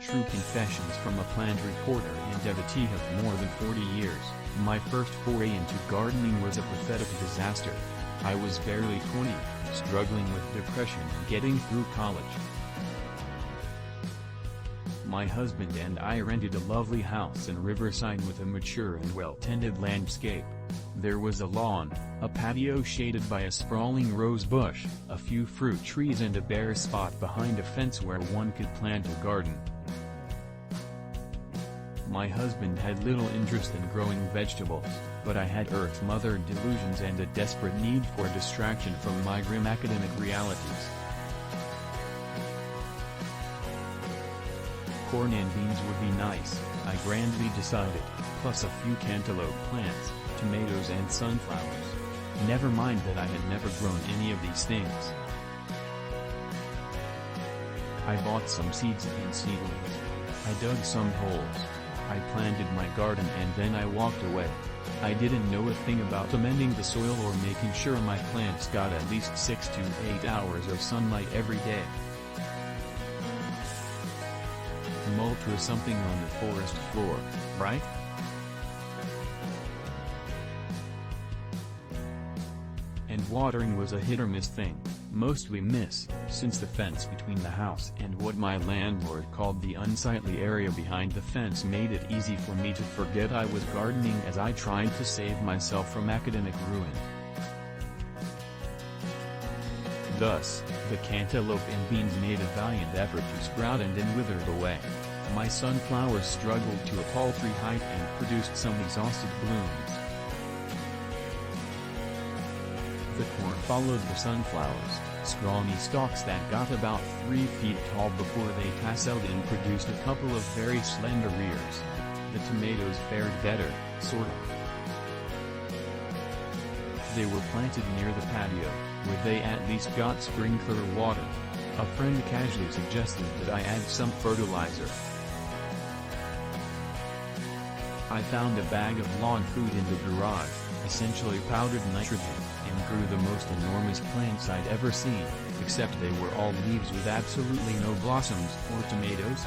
True confessions from a plant reporter and devotee of more than 40 years. My first foray into gardening was a pathetic disaster. I was barely 20, struggling with depression and getting through college. My husband and I rented a lovely house in Riverside with a mature and well-tended landscape. There was a lawn, a patio shaded by a sprawling rose bush, a few fruit trees and a bare spot behind a fence where one could plant a garden. My husband had little interest in growing vegetables, but I had Earth Mother delusions and a desperate need for distraction from my grim academic realities. Corn and beans would be nice, I grandly decided, plus a few cantaloupe plants, tomatoes and sunflowers. Never mind that I had never grown any of these things. I bought some seeds and seedlings. I dug some holes. I planted my garden and then I walked away. I didn't know a thing about amending the soil or making sure my plants got at least 6 to 8 hours of sunlight every day. Mulch was something on the forest floor, right? And watering was a hit-or-miss thing, mostly miss, since the fence between the house and what my landlord called the unsightly area behind the fence made it easy for me to forget I was gardening as I tried to save myself from academic ruin. Thus, the cantaloupe and beans made a valiant effort to sprout and then withered away. My sunflowers struggled to a paltry height and produced some exhausted blooms. The corn followed the sunflowers, scrawny stalks that got about 3 feet tall before they tasseled and produced a couple of very slender rears. The tomatoes fared better, sort of. They were planted near the patio, where they at least got sprinkler water. A friend casually suggested that I add some fertilizer. I found a bag of lawn food in the garage, essentially powdered nitrogen, and grew the most enormous plants I'd ever seen, except they were all leaves with absolutely no blossoms or tomatoes.